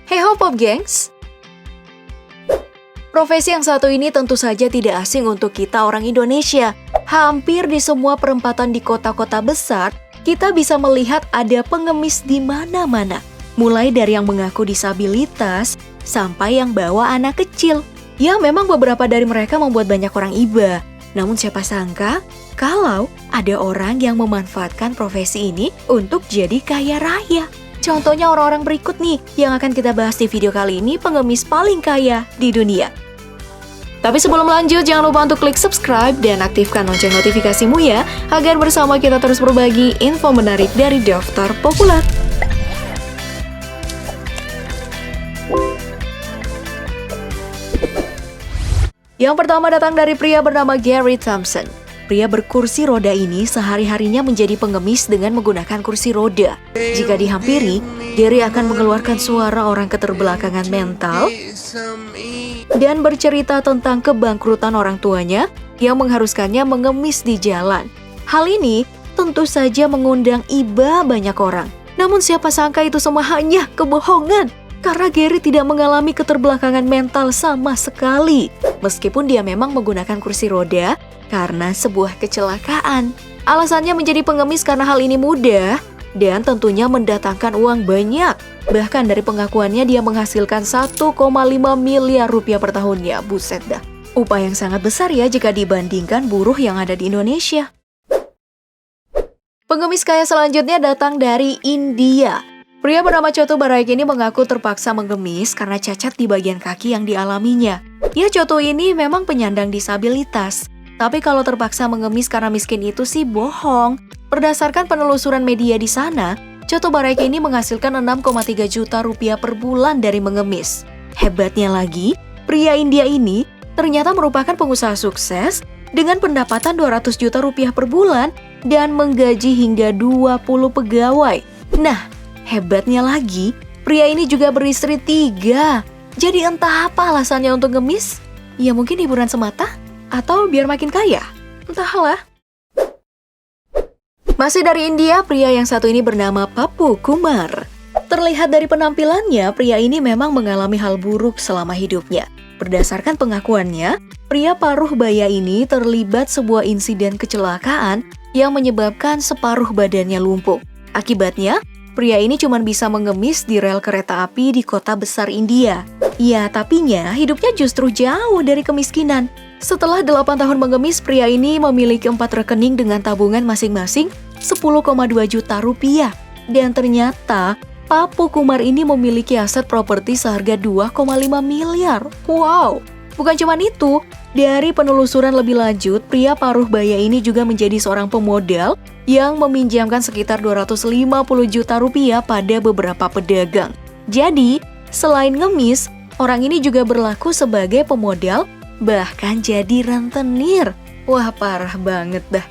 Hey ho Pop Gengs! Profesi yang satu ini tentu saja tidak asing untuk kita orang Indonesia. Hampir di semua perempatan di kota-kota besar, kita bisa melihat ada pengemis di mana-mana. Mulai dari yang mengaku disabilitas, sampai yang bawa anak kecil. Ya memang beberapa dari mereka membuat banyak orang iba. Namun siapa sangka, kalau ada orang yang memanfaatkan profesi ini untuk jadi kaya raya. Contohnya orang-orang berikut nih, yang akan kita bahas di video kali ini, pengemis paling kaya di dunia. Tapi sebelum lanjut, jangan lupa untuk klik subscribe dan aktifkan lonceng notifikasimu ya, agar bersama kita terus berbagi info menarik dari Daftar Populer. Yang pertama datang dari pria bernama Gary Thompson. Pria berkursi roda ini sehari-harinya menjadi pengemis dengan menggunakan kursi roda. Jika dihampiri, Gary akan mengeluarkan suara orang keterbelakangan mental dan bercerita tentang kebangkrutan orang tuanya yang mengharuskannya mengemis di jalan. Hal ini tentu saja mengundang iba banyak orang. Namun siapa sangka itu semua hanya kebohongan. Karena Gary tidak mengalami keterbelakangan mental sama sekali. Meskipun dia memang menggunakan kursi roda karena sebuah kecelakaan. Alasannya menjadi pengemis karena hal ini mudah dan tentunya mendatangkan uang banyak. Bahkan dari pengakuannya dia menghasilkan 1,5 miliar rupiah per tahunnya. Buset dah. Upah yang sangat besar ya jika dibandingkan buruh yang ada di Indonesia. Pengemis kaya selanjutnya datang dari India. Pria bernama Chotu Baraik ini mengaku terpaksa mengemis karena cacat di bagian kaki yang dialaminya. Ya, Chotu ini memang penyandang disabilitas. Tapi kalau terpaksa mengemis karena miskin itu sih bohong. Berdasarkan penelusuran media di sana, Chotu Baraik ini menghasilkan 6,3 juta rupiah per bulan dari mengemis. Hebatnya lagi, pria India ini ternyata merupakan pengusaha sukses dengan pendapatan 200 juta rupiah per bulan dan menggaji hingga 20 pegawai. Nah, hebatnya lagi, pria ini juga beristri 3. Jadi entah apa alasannya untuk ngemis? Ya mungkin hiburan semata? Atau biar makin kaya? Entahlah. Masih dari India, pria yang satu ini bernama Papu Kumar. Terlihat dari penampilannya, pria ini memang mengalami hal buruk selama hidupnya. Berdasarkan pengakuannya, pria paruh baya ini terlibat sebuah insiden kecelakaan yang menyebabkan separuh badannya lumpuh. Akibatnya, pria ini cuma bisa mengemis di rel kereta api di kota besar India. Ya, tapinya hidupnya justru jauh dari kemiskinan. Setelah 8 tahun mengemis, pria ini memiliki 4 rekening dengan tabungan masing-masing 10,2 juta rupiah. Dan ternyata, Papu Kumar ini memiliki aset properti seharga 2,5 miliar. Wow! Bukan cuma itu, dari penelusuran lebih lanjut, pria paruh baya ini juga menjadi seorang pemodal yang meminjamkan sekitar 250 juta rupiah pada beberapa pedagang. Jadi, selain ngemis, orang ini juga berlaku sebagai pemodal, bahkan jadi rentenir. Wah, parah banget dah.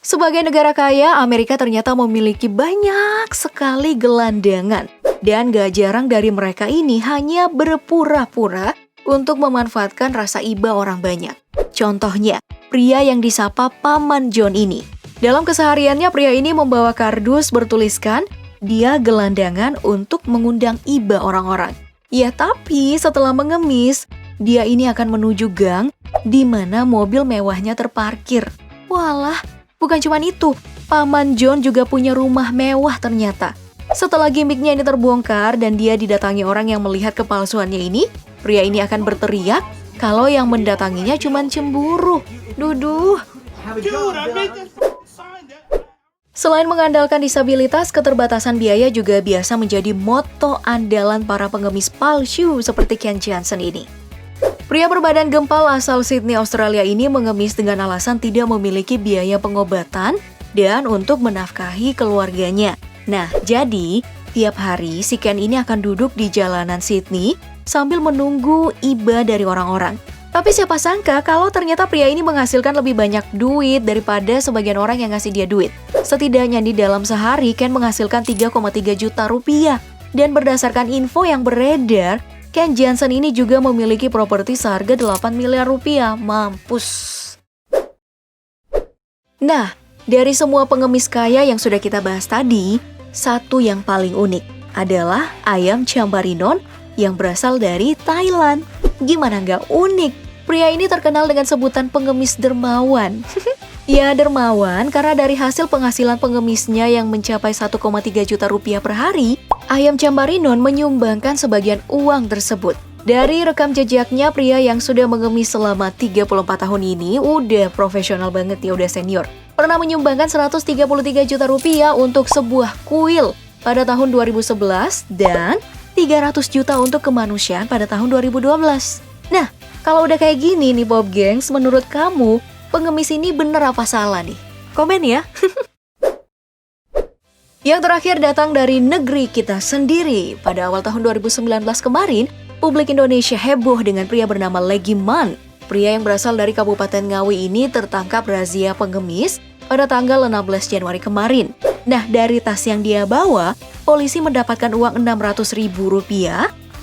Sebagai negara kaya, Amerika ternyata memiliki banyak sekali gelandangan. Dan gak jarang dari mereka ini hanya berpura-pura untuk memanfaatkan rasa iba orang banyak. Contohnya, pria yang disapa Paman John ini. Dalam kesehariannya, pria ini membawa kardus bertuliskan, dia gelandangan untuk mengundang iba orang-orang. Ya, tapi setelah mengemis, dia ini akan menuju gang di mana mobil mewahnya terparkir. Walah, bukan cuma itu, Paman John juga punya rumah mewah ternyata. Setelah gimmicknya ini terbongkar dan dia didatangi orang yang melihat kepalsuannya ini, pria ini akan berteriak kalau yang mendatanginya cuma cemburu. Duduh. Selain mengandalkan disabilitas, keterbatasan biaya juga biasa menjadi moto andalan para pengemis palsu seperti Ken Johnson ini. Pria berbadan gempal asal Sydney, Australia ini mengemis dengan alasan tidak memiliki biaya pengobatan dan untuk menafkahi keluarganya. Nah, jadi tiap hari si Ken ini akan duduk di jalanan Sydney sambil menunggu iba dari orang-orang. Tapi siapa sangka kalau ternyata pria ini menghasilkan lebih banyak duit daripada sebagian orang yang ngasih dia duit. Setidaknya di dalam sehari Ken menghasilkan 3,3 juta rupiah. Dan berdasarkan info yang beredar, Ken Johnson ini juga memiliki properti seharga 8 miliar rupiah. Mampus. Nah, dari semua pengemis kaya yang sudah kita bahas tadi, satu yang paling unik. adalah ayam Chambarinon yang berasal dari Thailand. Gimana nggak unik? Pria ini terkenal dengan sebutan pengemis dermawan. Ya, dermawan karena dari hasil penghasilan pengemisnya yang mencapai 1,3 juta rupiah per hari, ayam Chambarinon menyumbangkan sebagian uang tersebut. Dari rekam jejaknya, pria yang sudah mengemis selama 34 tahun ini udah profesional banget ya, udah senior. Pernah menyumbangkan 133 juta rupiah untuk sebuah kuil pada tahun 2011 dan 300 juta untuk kemanusiaan pada tahun 2012. Nah, kalau udah kayak gini nih Pop Gengs, menurut kamu pengemis ini bener apa salah nih? Komen ya! Yang terakhir datang dari negeri kita sendiri. Pada awal tahun 2019 kemarin, publik Indonesia heboh dengan pria bernama Legiman. Pria yang berasal dari Kabupaten Ngawi ini tertangkap razia pengemis pada tanggal 16 Januari kemarin. Nah, dari tas yang dia bawa, polisi mendapatkan uang Rp600.000,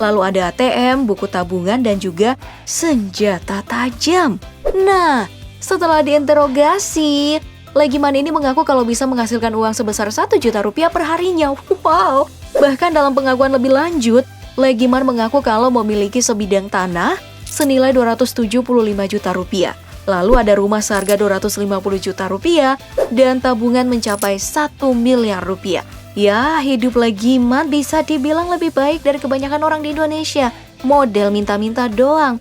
lalu ada ATM, buku tabungan, dan juga senjata tajam. Nah, setelah diinterogasi, Legiman ini mengaku kalau bisa menghasilkan uang sebesar 1 juta rupiah per harinya. Wow! Bahkan dalam pengakuan lebih lanjut, Legiman mengaku kalau memiliki sebidang tanah senilai 275 juta rupiah. Lalu ada rumah seharga 250 juta rupiah dan tabungan mencapai 1 miliar rupiah. Ya, hidup Legiman bisa dibilang lebih baik dari kebanyakan orang di Indonesia. Model minta-minta doang.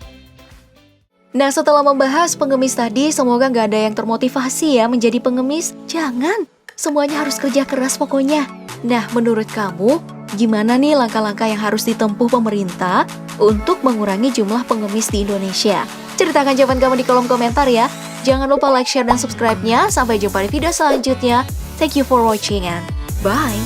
Nah, setelah membahas pengemis tadi, semoga nggak ada yang termotivasi ya menjadi pengemis. Jangan, semuanya harus kerja keras pokoknya. Nah, menurut kamu, gimana nih langkah-langkah yang harus ditempuh pemerintah untuk mengurangi jumlah pengemis di Indonesia? Ceritakan jawaban kamu di kolom komentar ya. Jangan lupa like, share, dan subscribe-nya. Sampai jumpa di video selanjutnya. Thank you for watching and bye!